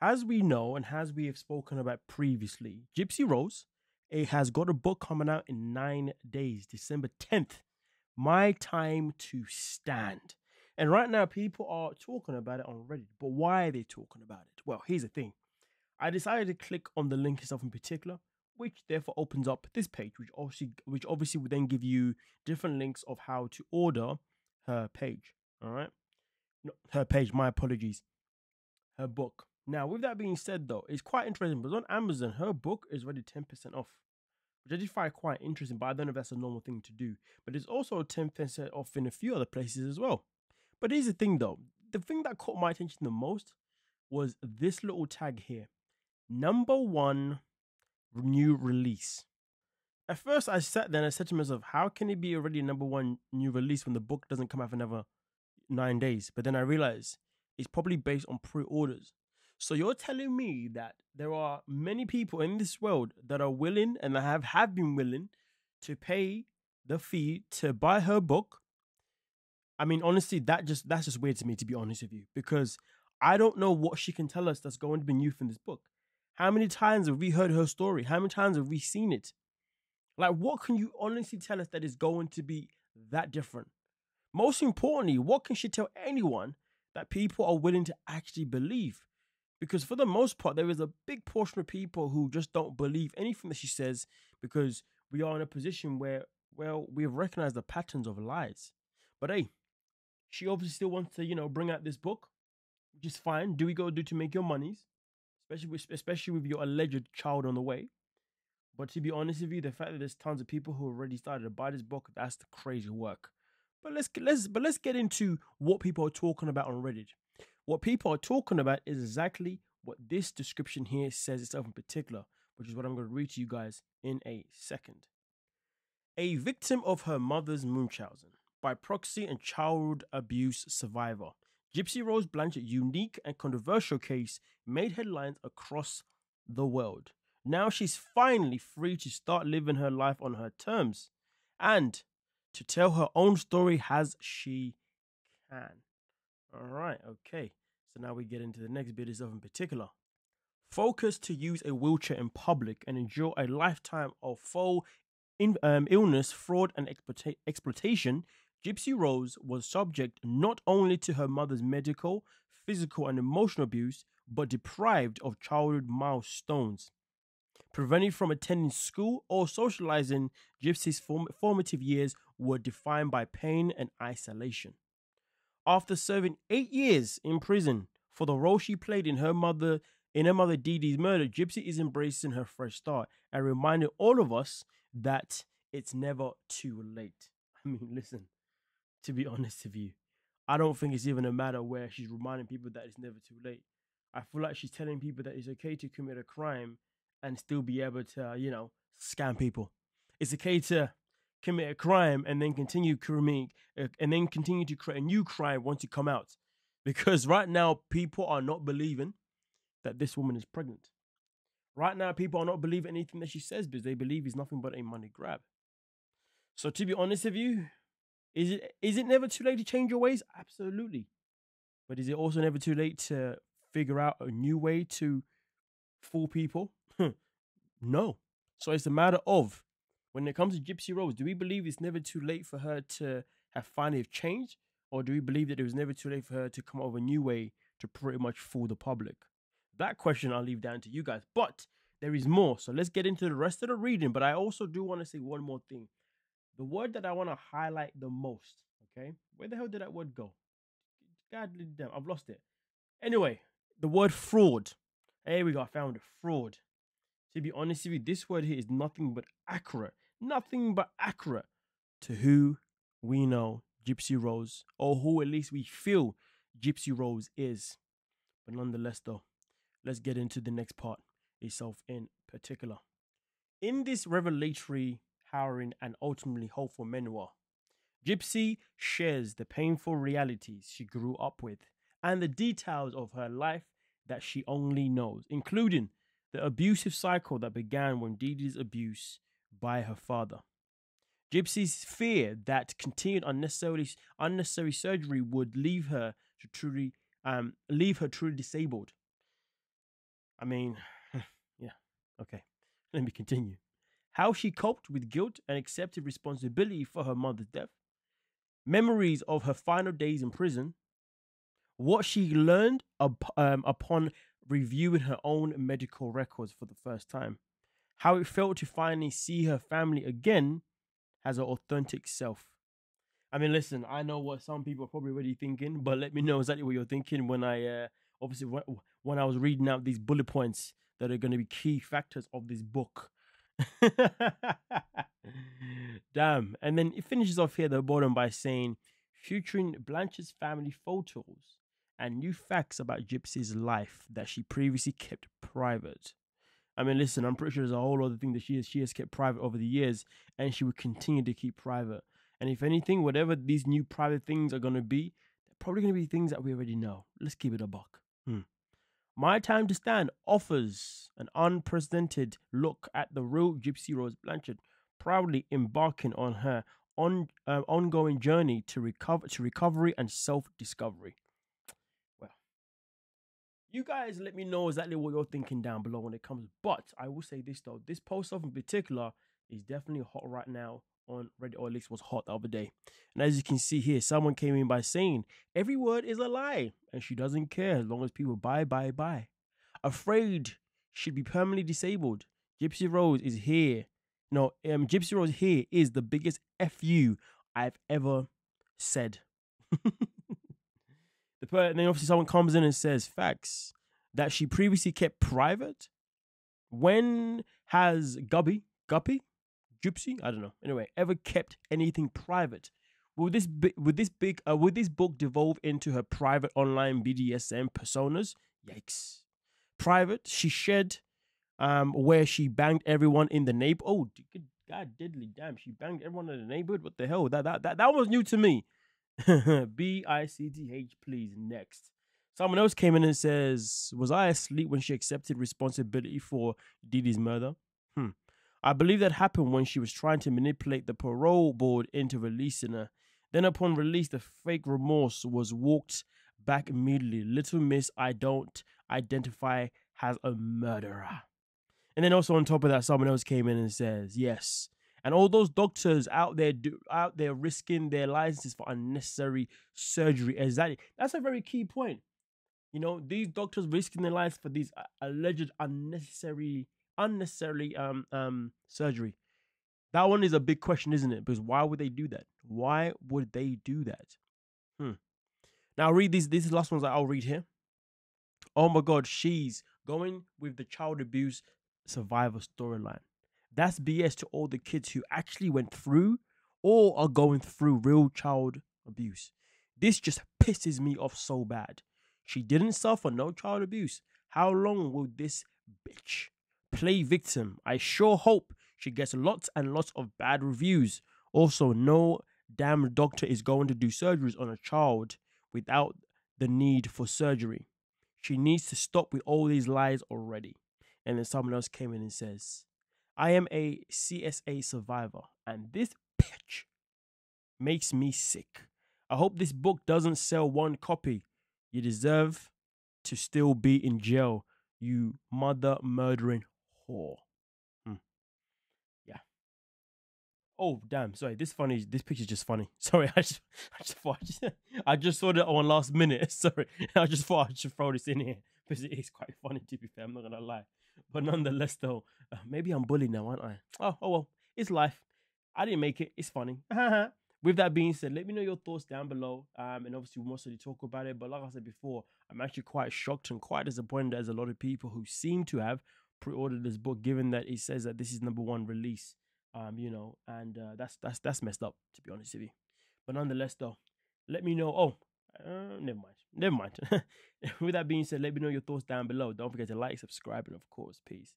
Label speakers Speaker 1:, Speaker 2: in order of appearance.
Speaker 1: as we know and as we have spoken about previously, Gypsy Rose, it has got a book coming out in 9 days, December 10th. My Time to Stand. And right now, people are talking about it on Reddit. But why are they talking about it? Well, here's the thing. I decided to click on the link itself in particular, which therefore opens up this page, which obviously would then give you different links of how to order her page. All right, no, her page. My apologies. Her book. Now, with that being said, though, it's quite interesting because on Amazon, her book is already 10% off, which I just find quite interesting. But I don't know if that's a normal thing to do. But it's also 10% off in a few other places as well. But here's the thing, though. The thing that caught my attention the most was this little tag here. Number one new release. At first, I sat there and I said to myself, how can it be already a number one new release when the book doesn't come out for another 9 days? But then I realized it's probably based on pre-orders. So you're telling me that there are many people in this world that are willing and have been willing to pay the fee to buy her book. I mean, honestly, that's just weird to me, to be honest with you, because I don't know what she can tell us that's going to be new from this book. How many times have we heard her story? How many times have we seen it? Like, what can you honestly tell us that is going to be that different? Most importantly, what can she tell anyone that people are willing to actually believe? Because for the most part, there is a big portion of people who just don't believe anything that she says because we are in a position where, well, we've recognized the patterns of lies. But hey, she obviously still wants to, bring out this book, which is fine. Do we go do to make your monies, especially with your alleged child on the way? But to be honest with you, the fact that there's tons of people who already started to buy this book, that's the crazy work. But let's get into what people are talking about on Reddit. What people are talking about is exactly what this description here says itself in particular, which is what I'm going to read to you guys in a second. A victim of her mother's Munchausen, by proxy and child abuse survivor, Gypsy Rose Blanchard's unique and controversial case made headlines across the world. Now she's finally free to start living her life on her terms and to tell her own story as she can. All right, okay. So now we get into the next bit itself in particular. Focus to use a wheelchair in public and endure a lifetime of full illness, fraud, and exploitation, Gypsy Rose was subject not only to her mother's medical, physical, and emotional abuse, but deprived of childhood milestones. Prevented from attending school or socializing, Gypsy's formative years were defined by pain and isolation. After serving 8 years in prison for the role she played in her mother Dee Dee's murder, Gypsy is embracing her fresh start and reminding all of us that it's never too late. I mean, listen, to be honest with you, I don't think it's even a matter where she's reminding people that it's never too late. I feel like she's telling people that it's okay to commit a crime and still be able to, scam people. It's okay to commit a crime and then continue to create a new crime once you come out. Because right now, people are not believing that this woman is pregnant. Right now, people are not believing anything that she says because they believe it's nothing but a money grab. So to be honest with you, is it never too late to change your ways? Absolutely. But is it also never too late to figure out a new way to fool people? No. So it's a matter of, when it comes to Gypsy Rose, do we believe it's never too late for her to have finally changed? Or do we believe that it was never too late for her to come up with a new way to pretty much fool the public? That question I'll leave down to you guys. But there is more. So let's get into the rest of the reading. But I also do want to say one more thing. The word that I want to highlight the most, okay? Where the hell did that word go? God damn, I've lost it. Anyway, the word fraud. Here we go, I found it. Fraud. To be honest with you, this word here is nothing but accurate. Nothing but accurate to who we know Gypsy Rose, or who at least we feel Gypsy Rose is. But nonetheless, though, let's get into the next part itself in particular. In this revelatory, harrowing, and ultimately hopeful memoir, Gypsy shares the painful realities she grew up with and the details of her life that she only knows, including the abusive cycle that began when Dee Dee's abuse by her father. Gypsy's fear that continued unnecessary surgery would leave her truly disabled. I mean, yeah, okay. Let me continue. How she coped with guilt and accepted responsibility for her mother's death, memories of her final days in prison, what she learned upon reviewing her own medical records for the first time, how it felt to finally see her family again as her authentic self. I mean, listen, I know what some people are probably already thinking, but let me know exactly what you're thinking when obviously, when I was reading out these bullet points that are going to be key factors of this book. Damn. And then it finishes off here at the bottom by saying, featuring Blanche's family photos and new facts about Gypsy's life that she previously kept private. I mean, listen, I'm pretty sure there's a whole other thing that she has kept private over the years, and she will continue to keep private. And if anything, whatever these new private things are going to be, they're probably going to be things that we already know. Let's keep it a buck. My Time to Stand offers an unprecedented look at the real Gypsy Rose Blanchard, proudly embarking on her ongoing journey to recovery and self-discovery. Well, you guys let me know exactly what you're thinking down below when it comes. But I will say this though, this post in particular is definitely hot right now on Reddit, or at least was hot the other day. And as you can see here, someone came in by saying, every word is a lie, and she doesn't care as long as people buy. Afraid she'd be permanently disabled. Gypsy Rose is here. No, Gypsy Rose here is the biggest FU I've ever said. Then obviously someone comes in and says facts that she previously kept private. When has Gypsy, I don't know. Anyway, ever kept anything private? Will this book devolve into her private online BDSM personas? Yikes! Private, she shared where she banged everyone in the neighborhood. Oh, God diddly damn! She banged everyone in the neighborhood. What the hell? That was new to me. BICTH, please. Next. Someone else came in and says, was I asleep when she accepted responsibility for Didi's murder? I believe that happened when she was trying to manipulate the parole board into releasing her. Then upon release, the fake remorse was walked back immediately. Little miss, I don't identify as a murderer. And then also on top of that, someone else came in and says, yes. And all those doctors out there risking their licenses for unnecessary surgery. Exactly. That's a very key point. You know, these doctors risking their lives for these alleged unnecessary surgery. That one is a big question, isn't it? Because why would they do that? Why would they do that? Now I'll read these last ones that I'll read here. Oh my God, she's going with the child abuse survivor storyline. That's BS to all the kids who actually went through or are going through real child abuse. This just pisses me off so bad. She didn't suffer no child abuse. How long will this bitch play victim? I sure hope she gets lots and lots of bad reviews. Also, no damn doctor is going to do surgeries on a child without the need for surgery. She needs to stop with all these lies already. And then someone else came in and says, I am a CSA survivor, and this bitch makes me sick. I hope this book doesn't sell one copy. You deserve to still be in jail, you mother murdering whore. Yeah. Oh damn! Sorry, this picture's just funny. Sorry, I just saw that on last minute. Sorry, I just thought I should throw this in here because it is quite funny, to be fair. I'm not gonna lie, but nonetheless, though, maybe I'm bullied now, aren't I? Oh well, it's life. I didn't make it. It's funny. With that being said, let me know your thoughts down below. And obviously, we'll mostly talk about it. But like I said before, I'm actually quite shocked and quite disappointed as a lot of people who seem to have pre-ordered this book, given that it says that this is #1 release. That's messed up, to be honest with you. But nonetheless, though, let me know. Oh, never mind. With that being said, let me know your thoughts down below. Don't forget to like, subscribe, and of course, peace.